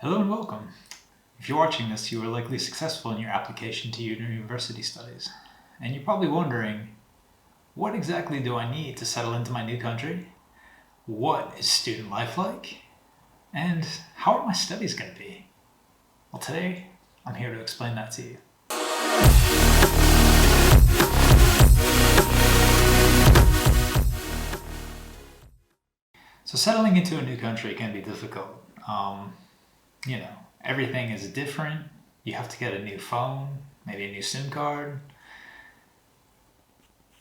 Hello and welcome. If you're watching this, you are likely successful in your application to your university studies. And you're probably wondering, what exactly do I need to settle into my new country? What is student life like? And how are my studies going to be? Well, today, I'm here to explain that to you. So settling into a new country can be difficult. Everything is different. You have to get a new phone, maybe a new SIM card.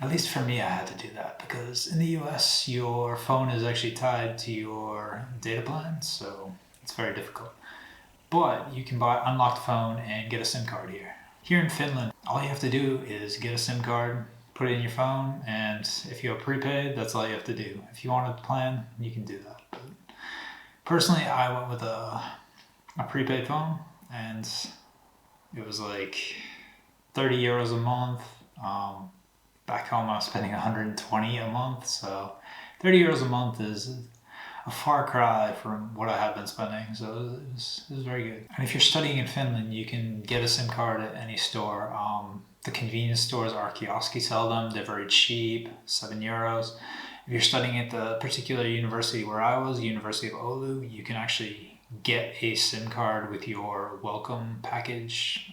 At least for me, I had to do that because in the US, your phone is actually tied to your data plan, so it's very difficult. But you can buy unlocked phone and get a SIM card here. Here in Finland, all you have to do is get a SIM card, put it in your phone, and if you have prepaid, that's all you have to do. If you want a plan, you can do that. But personally, I went with a prepaid phone, and it was like 30 euros a month. Back home, I was spending 120 a month, so 30 euros a month is a far cry from what I had been spending, so it was very good. And if you're studying in Finland, you can get a SIM card at any store. The convenience stores are kioski sell them. They're very cheap, 7 euros. If you're studying at the particular university where I was, University of Oulu, you can actually get a SIM card with your welcome package.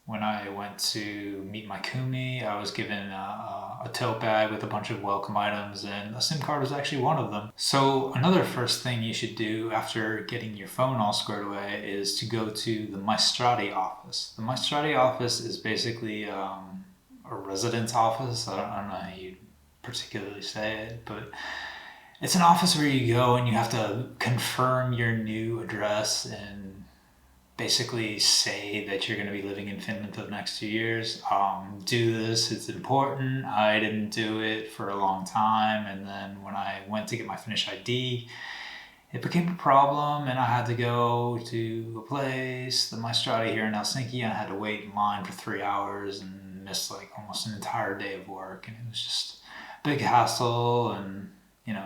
When I went to meet my kumi, I was given a tote bag with a bunch of welcome items, and a SIM card was actually one of them. So another first thing you should do after getting your phone all squared away is to go to the Maistraatti office. The Maistraatti office is basically a residence office. I don't know how you particularly say it, but it's an office where you go and you have to confirm your new address and basically say that you're going to be living in Finland for the next 2 years. Do this, it's important. I didn't do it for a long time, and then when I went to get my Finnish ID, it became a problem, and I had to go to a place, the Maistraatti here in Helsinki, and I had to wait in line for 3 hours and miss like almost an entire day of work, and it was just a big hassle, and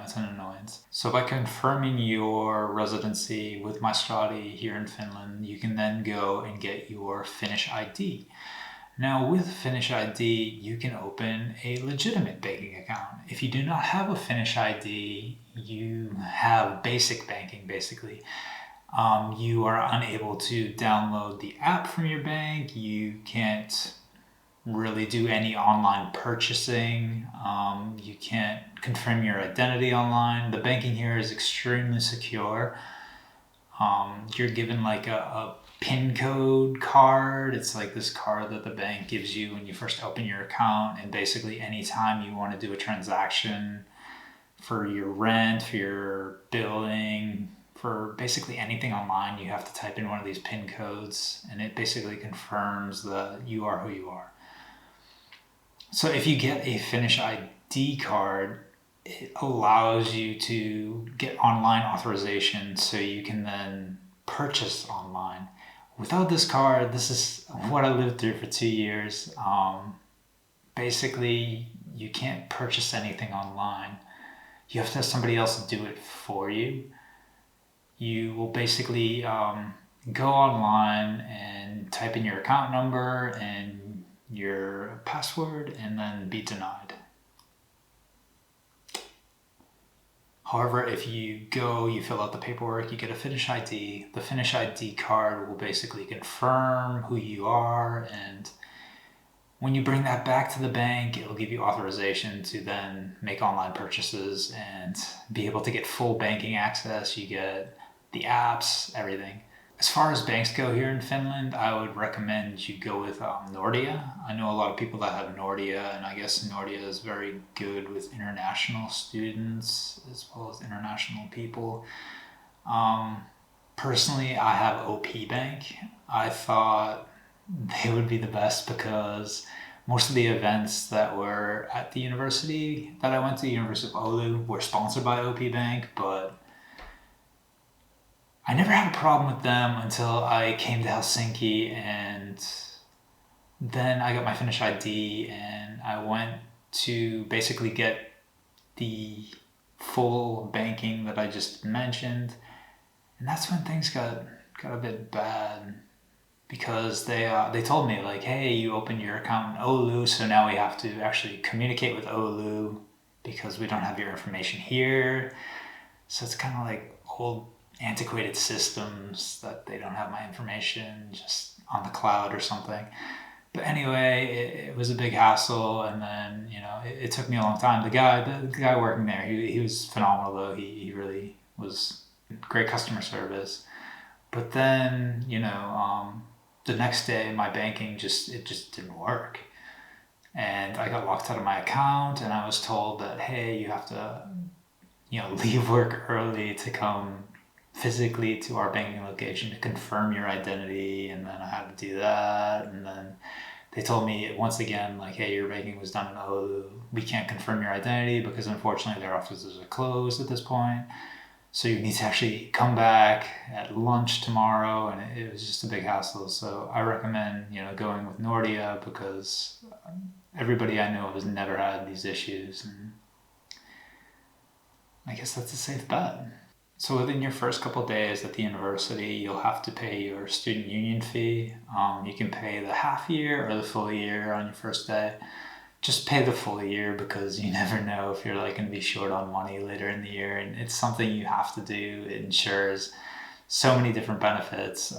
it's an annoyance. So by confirming your residency with Maistraatti here in Finland, you can then go and get your Finnish ID. Now with Finnish ID, you can open a legitimate banking account. If you do not have a Finnish ID, you have basic banking basically. You are unable to download the app from your bank. You can't really do any online purchasing. You can't confirm your identity online. The banking here is extremely secure. You're given like a PIN code card. It's like this card that the bank gives you when you first open your account, and basically anytime you want to do a transaction for your rent, for your billing, for basically anything online, you have to type in one of these PIN codes, and it basically confirms that you are who you are. So if you get a Finnish ID card, it allows you to get online authorization so you can then purchase online. Without this card, this is what I lived through for 2 years. Basically, you can't purchase anything online. You have to have somebody else do it for you. You will basically go online and type in your account number and your password and then be denied. However, if you go, you fill out the paperwork, you get a Finnish ID. The Finnish ID card will basically confirm who you are, and when you bring that back to the bank, it'll give you authorization to then make online purchases and be able to get full banking access. You get the apps, everything. As far as banks go here in Finland, I would recommend you go with Nordea. I know a lot of people that have Nordea, and I guess Nordea is very good with international students as well as international people. Personally, I have Opie Bank. I thought they would be the best because most of the events that were at the university that I went to, University of Oulu, were sponsored by Opie Bank, but I never had a problem with them until I came to Helsinki, and then I got my Finnish ID and I went to basically get the full banking that I just mentioned. And that's when things got a bit bad, because they told me like, hey, you opened your account in Oulu, so now we have to actually communicate with Oulu because we don't have your information here. So it's kind of like old antiquated systems that they don't have my information just on the cloud or something. But anyway, it was a big hassle, and then it took me a long time. The guy working there, he was phenomenal though. He really was great customer service. But then the next day, my banking just didn't work, and I got locked out of my account, and I was told that, hey, you have to leave work early to come physically to our banking location to confirm your identity. And then I had to do that, and then they told me once again, like, hey, your banking was done in Oulu. We can't confirm your identity because unfortunately their offices are closed at this point. So you need to actually come back at lunch tomorrow, and it was just a big hassle. So I recommend going with Nordea, because everybody I know has never had these issues, and I guess that's a safe bet. So within your first couple of days at the university, you'll have to pay your student union fee. You can pay the half year or the full year on your first day. Just pay the full year, because you never know if you're like going to be short on money later in the year, and it's something you have to do. It ensures so many different benefits.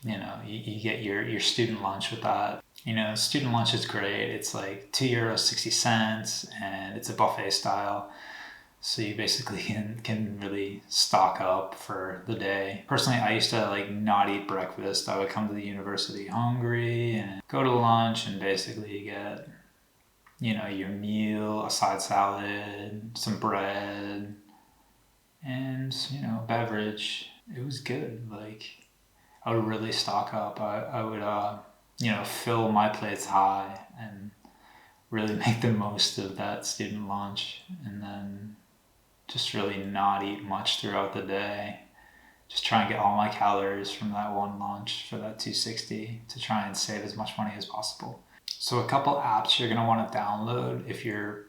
You get your student lunch with that. Student lunch is great. It's like €2.60, and it's a buffet style. So you basically can really stock up for the day. Personally, I used to like not eat breakfast. I would come to the university hungry and go to lunch and basically get, your meal, a side salad, some bread, and, beverage. It was good. Like, I would really stock up. I would, fill my plates high and really make the most of that student lunch, and then just really not eat much throughout the day. Just try and get all my calories from that one lunch for that $2.60 to try and save as much money as possible. So a couple apps you're going to want to download if you're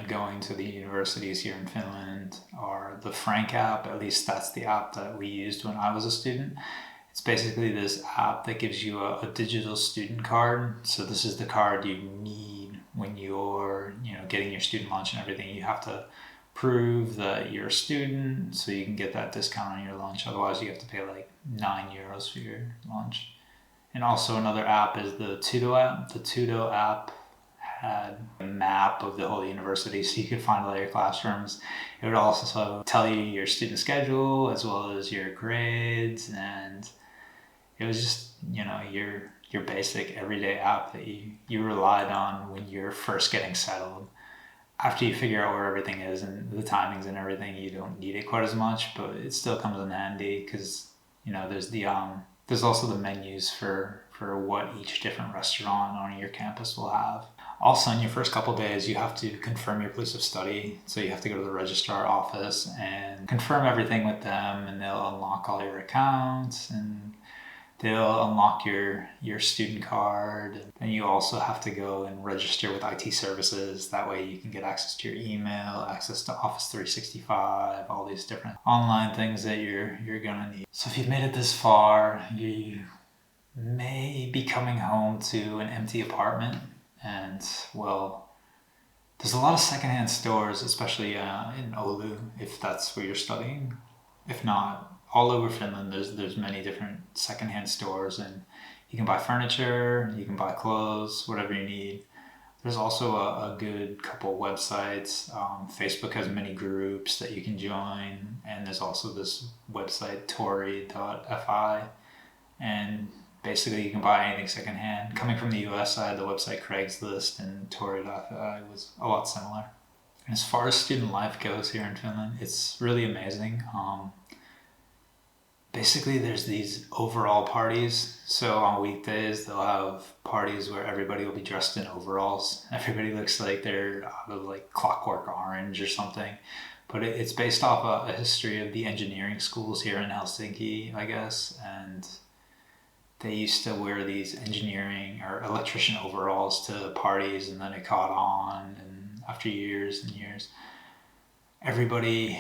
going to the universities here in Finland are the Frank app. At least that's the app that we used when I was a student. It's basically this app that gives you a digital student card. So this is the card you need when you're getting your student lunch and everything. You have to prove that you're a student so you can get that discount on your lunch. Otherwise you have to pay like €9 for your lunch. And also another app is the Tudo app. The Tudo app had a map of the whole university, so you could find all your classrooms. It would also tell you your student schedule as well as your grades, and it was just your basic everyday app that you relied on when you're first getting settled. After you figure out where everything is and the timings and everything, you don't need it quite as much, but it still comes in handy, because there's also the menus for what each different restaurant on your campus will have. Also, in your first couple of days, you have to confirm your place of study. So you have to go to the registrar office and confirm everything with them, and they'll unlock all your accounts, and they'll unlock your student card. And you also have to go and register with IT services. That way you can get access to your email, access to Office 365, all these different online things that you're gonna need. So if you've made it this far, you may be coming home to an empty apartment. And, well, there's a lot of secondhand stores, especially in Oulu, if that's where you're studying. If not, all over Finland, there's many different secondhand stores, and you can buy furniture, you can buy clothes, whatever you need. There's also a good couple websites. Facebook has many groups that you can join, and there's also this website, tori.fi, and basically you can buy anything secondhand. Coming from the US, I had the website Craigslist, and tori.fi was a lot similar. And as far as student life goes here in Finland, it's really amazing. Basically, there's these overall parties. So on weekdays, they'll have parties where everybody will be dressed in overalls. Everybody looks like they're out of like Clockwork Orange or something. But it's based off a history of the engineering schools here in Helsinki, I guess. And they used to wear these engineering or electrician overalls to parties, and then it caught on. And after years and years, everybody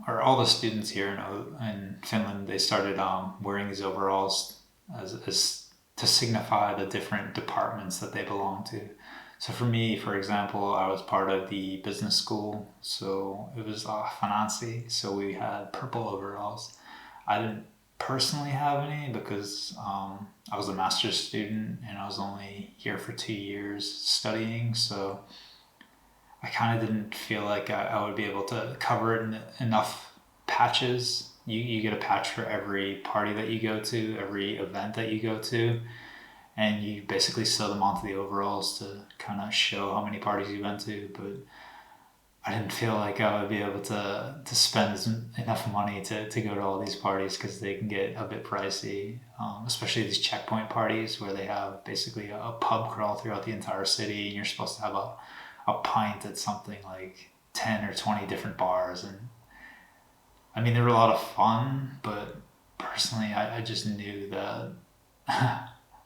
or all the students here in Finland, they started wearing these overalls as to signify the different departments that they belong to. So for me, for example, I was part of the business school, so it was Finansi, so we had purple overalls. I didn't personally have any because I was a master's student and I was only here for 2 years studying, so I kind of didn't feel like I would be able to cover it in enough patches. You get a patch for every party that you go to, every event that you go to, and you basically sew them onto the overalls to kind of show how many parties you went to. But I didn't feel like I would be able to spend enough money to go to all these parties because they can get a bit pricey, especially these checkpoint parties where they have basically a pub crawl throughout the entire city and you're supposed to have a pint at something like 10 or 20 different bars. And I mean, they were a lot of fun, but personally, I just knew that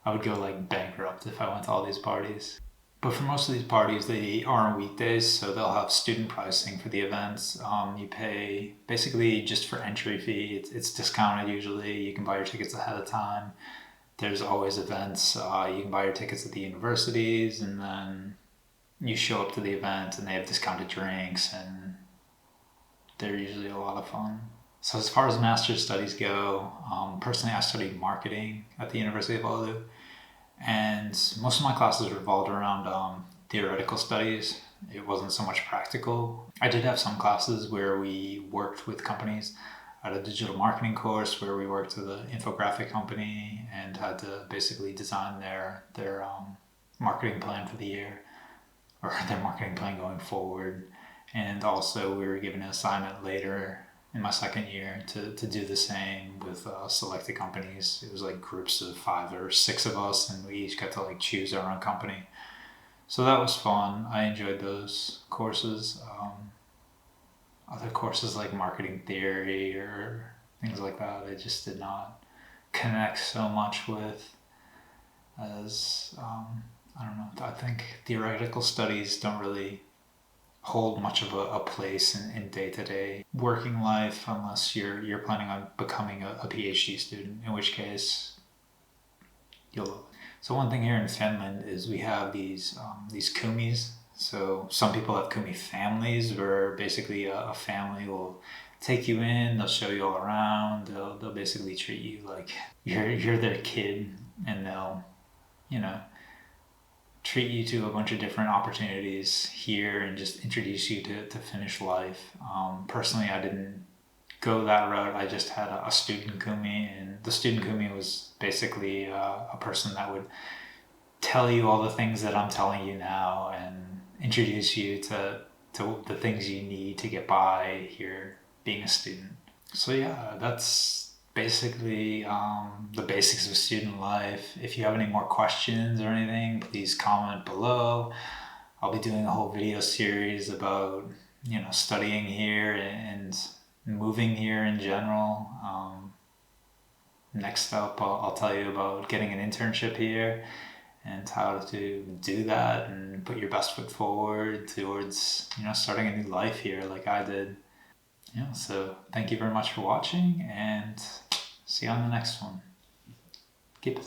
I would go like bankrupt if I went to all these parties. But for most of these parties, they are on weekdays, so they'll have student pricing for the events. You pay basically just for entry fee. It's discounted usually. You can buy your tickets ahead of time. There's always events. You can buy your tickets at the universities, and then you show up to the event, and they have discounted drinks, and they're usually a lot of fun. So as far as master's studies go, personally I studied marketing at the University of Oulu, and most of my classes revolved around theoretical studies. It wasn't so much practical. I did have some classes where we worked with companies. I had a digital marketing course where we worked with an infographic company and had to basically design their marketing plan for the year, or their marketing plan going forward. And also we were given an assignment later in my second year to do the same with selected companies. It was like groups of 5 or 6 of us, and we each got to like choose our own company. So that was fun. I enjoyed those courses. Other courses like marketing theory or things like that, I just did not connect so much with, as I don't know, I think theoretical studies don't really hold much of a place in day-to-day working life unless you're planning on becoming a PhD student, in which case you'll love it. So one thing here in Finland is we have these kumis. So some people have kumi families where basically a family will take you in, they'll show you all around, they'll basically treat you like you're their kid, and they'll, you know, treat you to a bunch of different opportunities here and just introduce you to Finnish life. Personally, I didn't go that route. I just had a student kumi, and the student kumi was basically a person that would tell you all the things that I'm telling you now and introduce you to the things you need to get by here being a student. So yeah, that's basically the basics of student life. If you have any more questions or anything, please comment below. I'll be doing a whole video series about, you know, studying here and moving here in general. Next up, I'll tell you about getting an internship here and how to do that and put your best foot forward towards, you know, starting a new life here like I did. Yeah, so thank you very much for watching, and see you on the next one. Keep it.